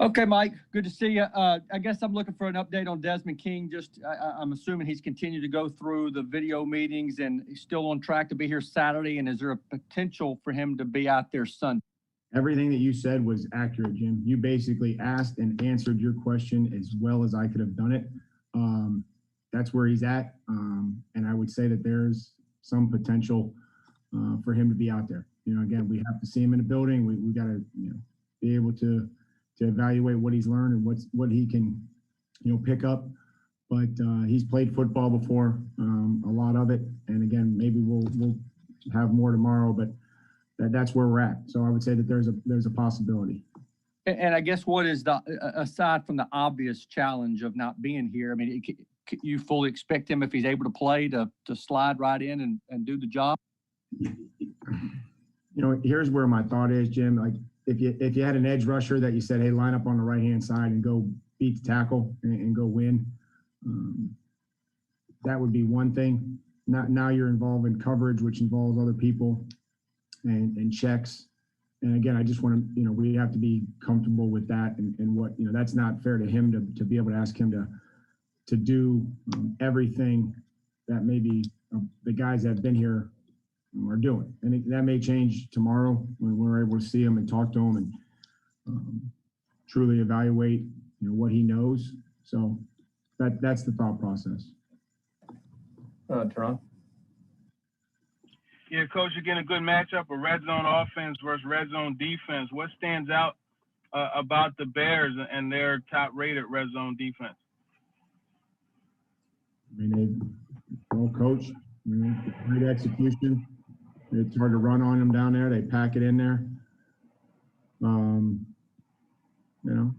Okay, Mike, good to see you. I guess I'm looking for an update on Desmond King. I'm assuming he's continued to go through the video meetings and he's still on track to be here Saturday. And is there a potential for him to be out there Sunday? Everything that you said was accurate, Jim. You basically asked and answered your question as well as I could have done it. That's where he's at. And I would say that there's some potential for him to be out there. Again, we have to see him in the building. We got to, be able to evaluate what he's learned and what he can, pick up. But he's played football before, a lot of it. And again, maybe we'll have more tomorrow, but that's where we're at. So I would say that there's a possibility. And I guess what is aside from the obvious challenge of not being here, I mean, you fully expect him, if he's able to play, to slide right in and do the job? Here's where my thought is, Jim. Like if you had an edge rusher that you said, hey, line up on the right-hand side and go beat the tackle and go win, that would be one thing. Now you're involved in coverage, which involves other people and checks. And again, I just want to, we have to be comfortable with that and what, that's not fair to him to be able to ask him to do everything that maybe the guys that have been here are doing. And that may change tomorrow when we're able to see him and talk to him and truly evaluate, what he knows. So that's the thought process. Teron? Yeah, Coach, you're getting a good matchup, a red zone offense versus red zone defense. What stands out about the Bears and their top-rated red zone defense? I mean, they well coached, great execution. It's hard to run on them down there. They pack it in there.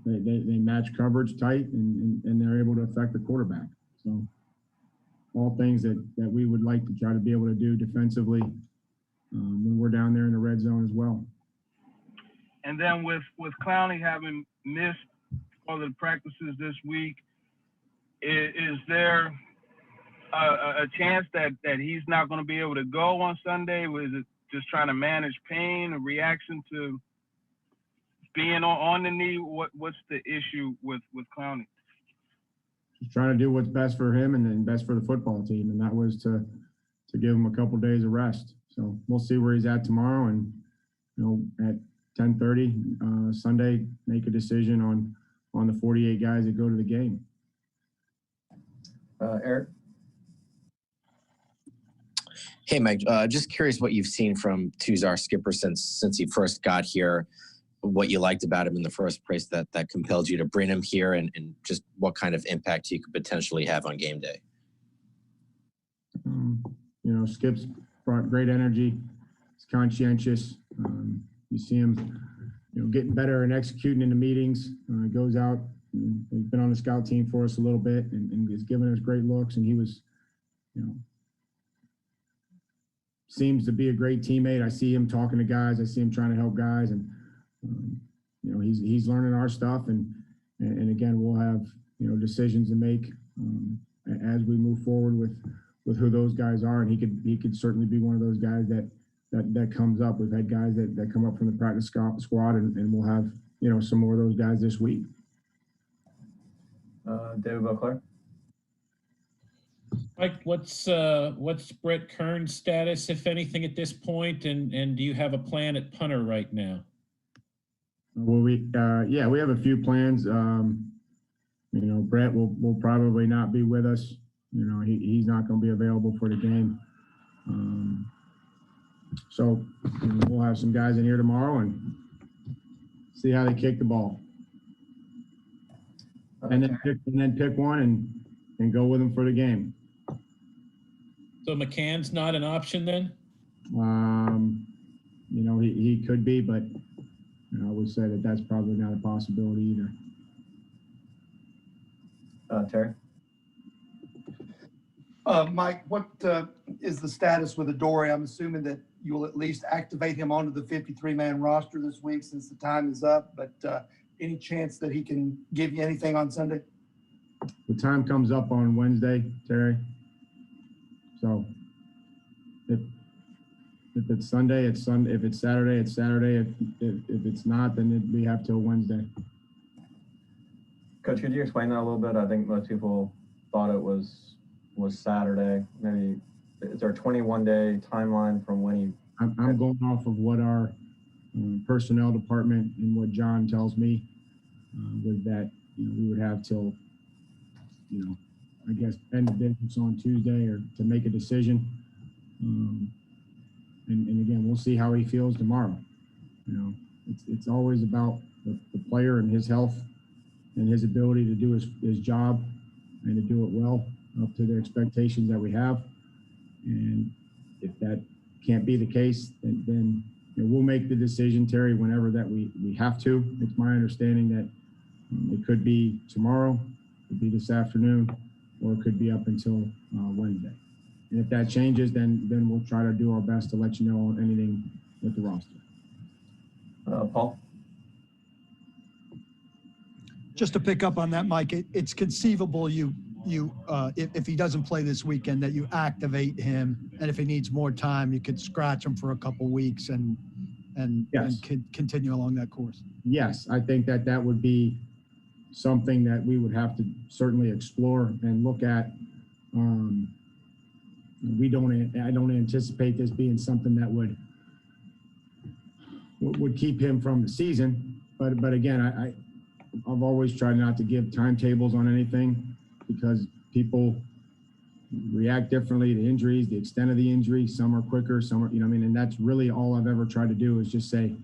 They match coverage tight and they're able to affect the quarterback. So all things that we would like to try to be able to do defensively when we're down there in the red zone as well. And then with Clowney having missed all the practices this week, is there a chance that he's not going to be able to go on Sunday? Is it just trying to manage pain, a reaction to being on the knee? What's the issue with Clowney? Just trying to do what's best for him and then best for the football team, and that was to give him a couple of days of rest. So we'll see where he's at tomorrow, and at 10:30 Sunday, make a decision on the 48 guys that go to the game. Eric? Hey, Mike, just curious what you've seen from Tuzar Skipper since he first got here, what you liked about him in the first place that compelled you to bring him here, and just what kind of impact he could potentially have on game day. Skip's brought great energy. He's conscientious. You see him, getting better and executing in the meetings. Goes out. He's been on the scout team for us a little bit and has given us great looks. And he was, seems to be a great teammate. I see him talking to guys. I see him trying to help guys, and he's learning our stuff. And again, we'll have decisions to make as we move forward with who those guys are. And he could certainly be one of those guys that comes up. We've had guys that come up from the practice squad, and we'll have some more of those guys this week. David Beauclair? Mike, what's Brett Kern's status, if anything, at this point, and do you have a plan at punter right now? Well, we have a few plans. Brett will probably not be with us. He's not going to be available for the game. So we'll have some guys in here tomorrow and see how they kick the ball, and then pick one and go with them for the game. So McCann's not an option then? He could be, but I would say that's probably not a possibility either. Terry? Mike, what is the status with Adore? I'm assuming that you will at least activate him onto the 53-man roster this week since the time is up, but any chance that he can give you anything on Sunday? The time comes up on Wednesday, Terry. So if it's Sunday, it's Sunday. If it's Saturday, it's Saturday. If it's not, then we have till Wednesday. Coach, could you explain that a little bit? I think most people thought it was Saturday. Maybe is there a 21-day timeline from when he? I'm going off of what our personnel department and what John tells me was that we would have till I guess end of business on Tuesday or to make a decision. And again, we'll see how he feels tomorrow. It's always about the player and his health and his ability to do his job and to do it well up to the expectations that we have. And if that can't be the case, then we'll make the decision, Terry, whenever that we have to. It's my understanding that it could be tomorrow, it could be this afternoon, or it could be up until Wednesday. And if that changes, then we'll try to do our best to let you know on anything with the roster. Paul? Just to pick up on that, Mike, it's conceivable if he doesn't play this weekend that you activate him, and if he needs more time, you could scratch him for a couple weeks and Yes. continue along that course. Yes, I think that would be something that we would have to certainly explore and look at. I don't anticipate this being something that would keep him from the season. But again, I've always tried not to give timetables on anything because people react differently to injuries, the extent of the injury. Some are quicker, some are, and that's really all I've ever tried to do is just say,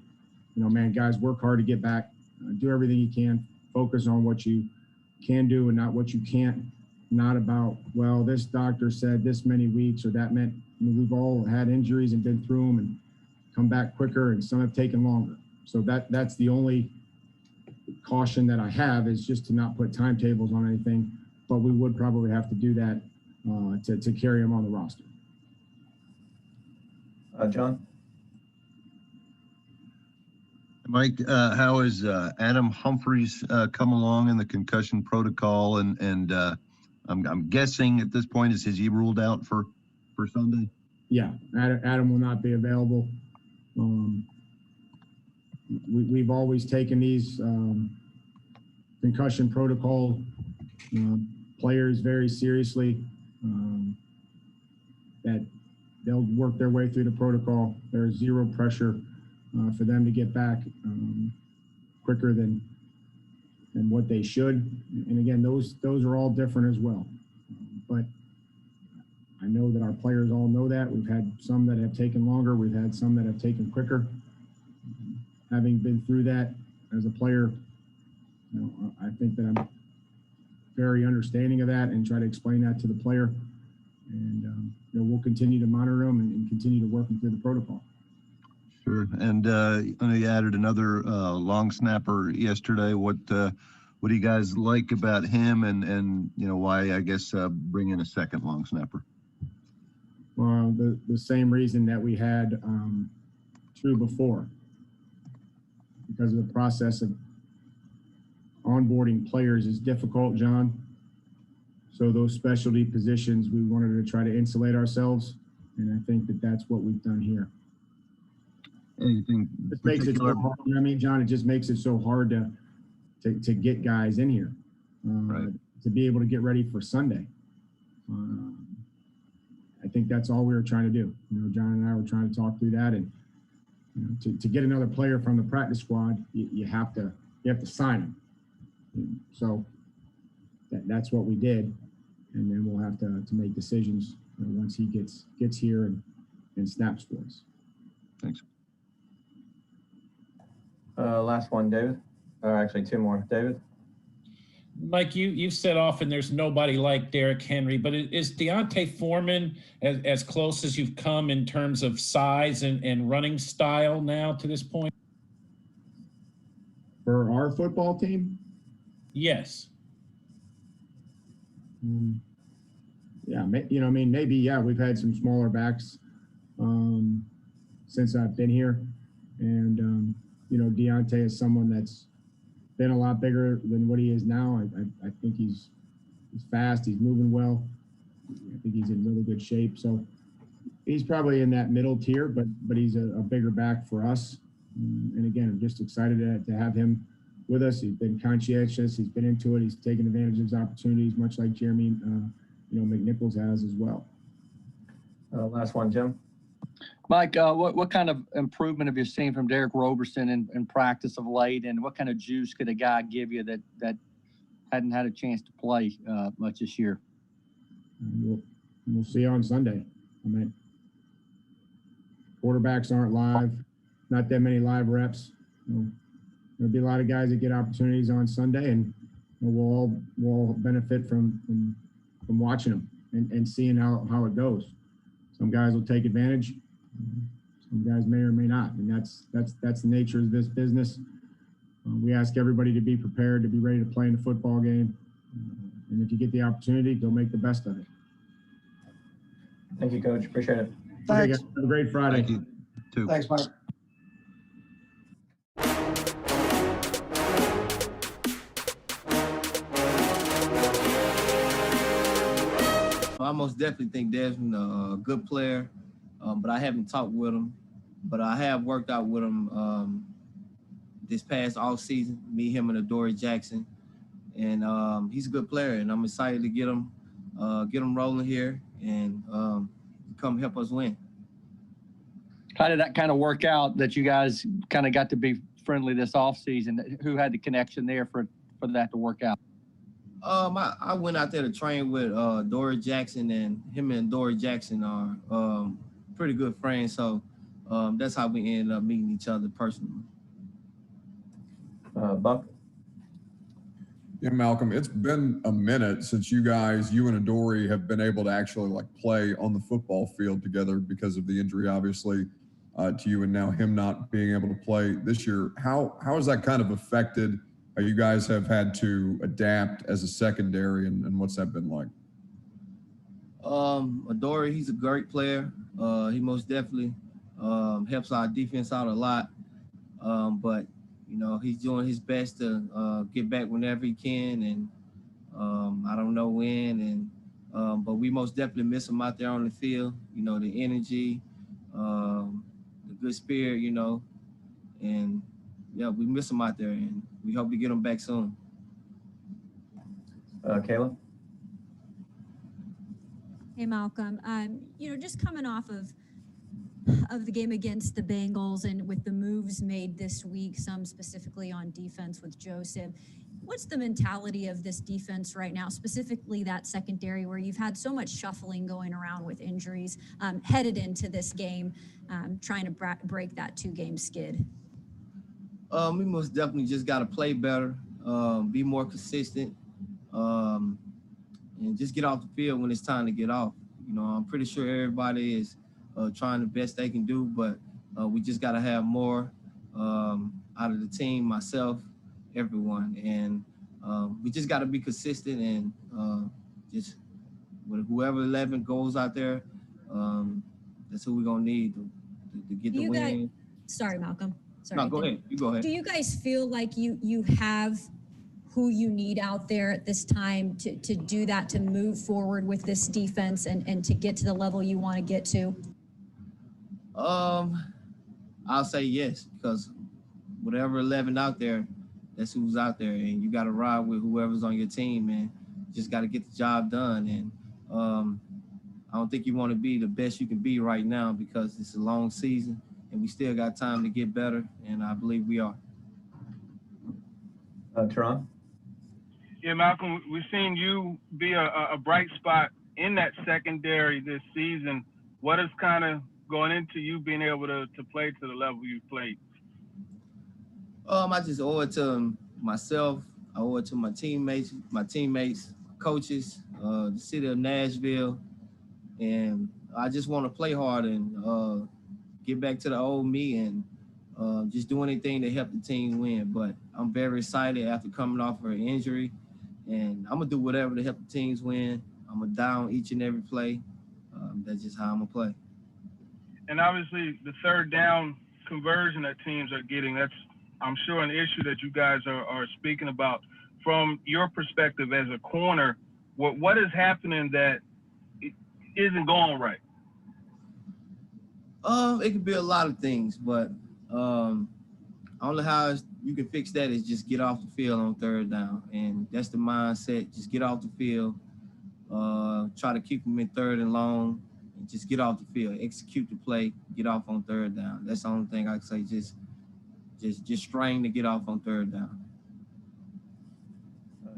man, guys, work hard to get back, do everything you can, focus on what you can do and not what you can't. Not about, well, this doctor said this many weeks or that meant. We've all had injuries and been through them and come back quicker, and some have taken longer. So that's the only caution that I have is just to not put timetables on anything, but we would probably have to do that to carry him on the roster. John? Mike, how is Adam Humphries come along in the concussion protocol? And I'm guessing at this point, is he ruled out for Sunday? Yeah, Adam will not be available. We've always taken these concussion protocol players very seriously. That they'll work their way through the protocol. There's zero pressure for them to get back quicker than what they should. And again, those are all different as well. But I know that our players all know that. We've had some that have taken longer. We've had some that have taken quicker. Having been through that as a player, I think that I'm very understanding of that and try to explain that to the player. And we'll continue to monitor them and continue to work them through the protocol. Sure. And I know you added another long snapper yesterday. What do you guys like about him, and why I guess bring in a second long snapper? Well, the same reason that we had True before, because of the process of onboarding players is difficult, John. So those specialty positions, we wanted to try to insulate ourselves, and I think that that's what we've done here. Anything It makes it so hard, John, it just makes it so hard to get guys in here, Right. to be able to get ready for Sunday. I think that's all we were trying to do. John and I were trying to talk through that, and to get another player from the practice squad, you have to sign him. So that's what we did, and then we'll have to make decisions once he gets here and snaps for us. Thanks. Last one, David. Or actually, two more. David? Mike, you've said often there's nobody like Derrick Henry, but is Deontay Foreman as close as you've come in terms of size and running style now to this point? For our football team? Yes. Yeah, maybe, yeah, we've had some smaller backs since I've been here. And, Deontay is someone that's been a lot bigger than what he is now. I think he's fast. He's moving well. I think he's in really good shape. So he's probably in that middle tier, but he's a bigger back for us. And again, I'm just excited to have him with us. He's been conscientious. He's been into it. He's taken advantage of his opportunities, much like Jeremy, McNichols has as well. Last one, Jim. Mike, what kind of improvement have you seen from Derek Roberson in practice of late, and what kind of juice could a guy give you that hadn't had a chance to play much this year? We'll see on Sunday. I mean, quarterbacks aren't live, not that many live reps. There'll be a lot of guys that get opportunities on Sunday, and we'll all benefit from watching them and seeing how it goes. Some guys will take advantage. Some guys may or may not, and that's the nature of this business. We ask everybody to be prepared, to be ready to play in the football game, and if you get the opportunity, go make the best of it. Thank you, Coach. Appreciate it. Okay, Thanks. guys. Have a great Friday. Thank you, too. Thanks, Mike. I most definitely think Desmond a good player, but I haven't talked with him. But I have worked out with him this past off season, me, him, and Adoree Jackson, and he's a good player, and I'm excited to get him rolling here and come help us win. How did that kind of work out that you guys kind of got to be friendly this offseason? Who had the connection there for that to work out? I went out there to train with Adoree Jackson, and him and Adoree Jackson are pretty good friends. So that's how we ended up meeting each other personally. Buck? Yeah, Malcolm, it's been a minute since you and Adoree have been able to actually play on the football field together because of the injury, obviously, to you, and now him not being able to play this year. How has that kind of affected how you guys have had to adapt as a secondary, and what's that been like? Adoree, he's a great player. He most definitely helps our defense out a lot. But he's doing his best to get back whenever he can, and I don't know when. And but we most definitely miss him out there on the field. The energy, the good spirit. And yeah, we miss him out there, and we hope to get him back soon. Kayla? Hey, Malcolm. Just coming off of the game against the Bengals and with the moves made this week, some specifically on defense with Joseph, what's the mentality of this defense right now, specifically that secondary where you've had so much shuffling going around with injuries headed into this game, trying to break that 2-game skid? We most definitely just got to play better, be more consistent, and just get off the field when it's time to get off. I'm pretty sure everybody is trying the best they can do, but we just got to have more out of the team, myself, everyone. And we just got to be consistent, and just with whoever 11 goes out there, that's who we're going to need to get the win. Sorry, Malcolm. Sorry. No, go ahead. You go ahead. Do you guys feel like you have who you need out there at this time to do that, to move forward with this defense and to get to the level you want to get to? I'll say yes, because whatever 11 out there, that's who's out there, and you got to ride with whoever's on your team, and you just got to get the job done. And I don't think you want to be the best you can be right now because it's a long season, and we still got time to get better, and I believe we are. Teron? Yeah, Malcolm, we've seen you be a bright spot in that secondary this season. What is kind of going into you being able to play to the level you played? I just owe it to myself. I owe it to my teammates, coaches, the city of Nashville, and I just want to play hard and get back to the old me and just do anything to help the team win. But I'm very excited after coming off of an injury, and I'm gonna do whatever to help the teams win. I'm gonna down each and every play. That's just how I'm gonna play. And obviously, the third down conversion that teams are getting, that's, I'm sure, an issue that you guys are speaking about. From your perspective as a corner, what is happening that isn't going right? It could be a lot of things, but only how you can fix that is just get off the field on third down. And that's the mindset. Just get off the field. Try to keep them in third and long. And just get off the field. Execute the play. Get off on third down. That's the only thing I can say. Just strain to get off on third down.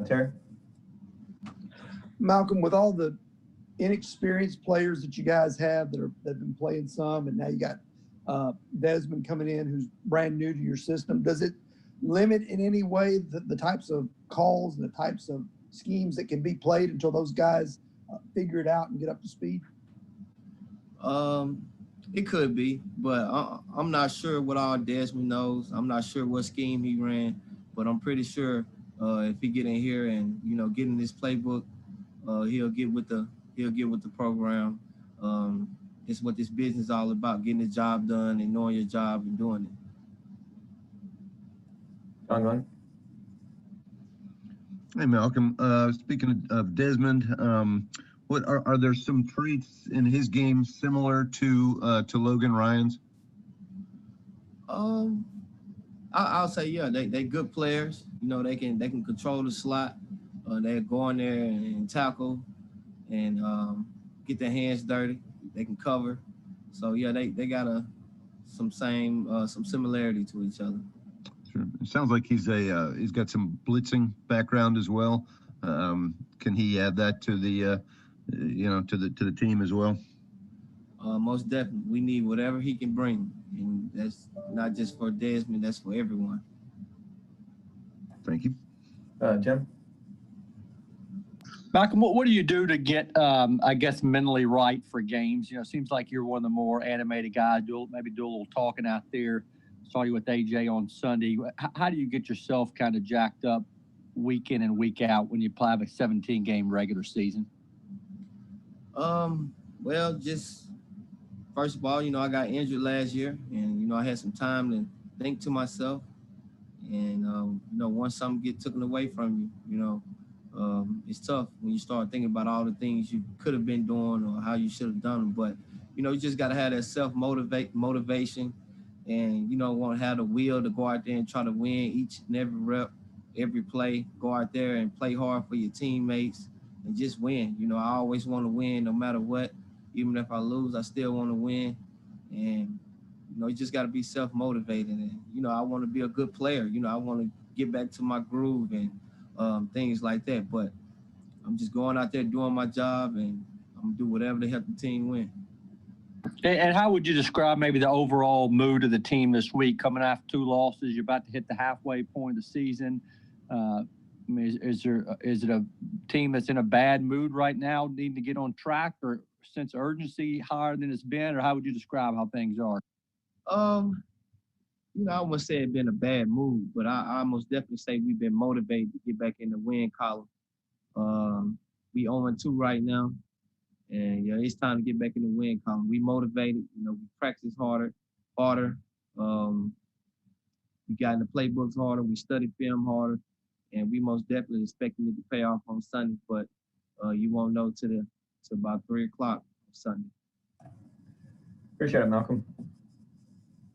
Terry? Malcolm, with all the inexperienced players that you guys have that have been playing some, and now you got Desmond coming in who's brand new to your system, does it limit in any way the types of calls and the types of schemes that can be played until those guys figure it out and get up to speed? It could be, but I'm not sure what all Desmond knows. I'm not sure what scheme he ran, but I'm pretty sure if he get in here and get in this playbook, he'll get with the program. It's what this business is all about: getting the job done and knowing your job and doing it. John Glenn? Hey, Malcolm. Speaking of Desmond, what are there some traits in his game similar to Logan Ryan's? I'll say they good players. They can control the slot. They go in there and tackle and get their hands dirty. They can cover. So yeah, they got some similarity to each other. Sure. It sounds like he's got some blitzing background as well. Can he add that to the to the team as well? Most definitely. We need whatever he can bring, and that's not just for Desmond. That's for everyone. Thank you. Jim? Malcolm, what do you do to get, I guess, mentally right for games? It seems like you're one of the more animated guys. Maybe do a little talking out there. Saw you with AJ on Sunday. How do you get yourself kind of jacked up week in and week out when you play a 17-game regular season? Well, just first of all, I got injured last year, and I had some time to think to myself. And once something gets taken away from you, it's tough when you start thinking about all the things you could have been doing or how you should have done them. But you just got to have that motivation, and want to have the will to go out there and try to win each and every rep, every play. Go out there and play hard for your teammates and just win. I always want to win no matter what. Even if I lose, I still want to win. And you just got to be self-motivated. And I want to be a good player. I want to get back to my groove and things like that. But I'm just going out there doing my job, and I'm gonna do whatever to help the team win. And how would you describe maybe the overall mood of the team this week, coming after 2 losses? You're about to hit the halfway point of the season. Is it a team that's in a bad mood right now, needing to get on track, or sense of urgency higher than it's been, or how would you describe how things are? I wouldn't say it's been a bad mood, but I most definitely say we've been motivated to get back in the win column. We 0-2 right now, and it's time to get back in the win column. We motivated, we practice harder. We got in the playbooks harder. We studied film harder, and we most definitely expecting it to pay off on Sunday. But you won't know till about 3 o'clock Sunday. Appreciate it, Malcolm.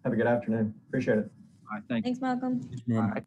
Have a good afternoon. Appreciate it. All right, thank you. Thanks, Malcolm. Thanks, man. All right.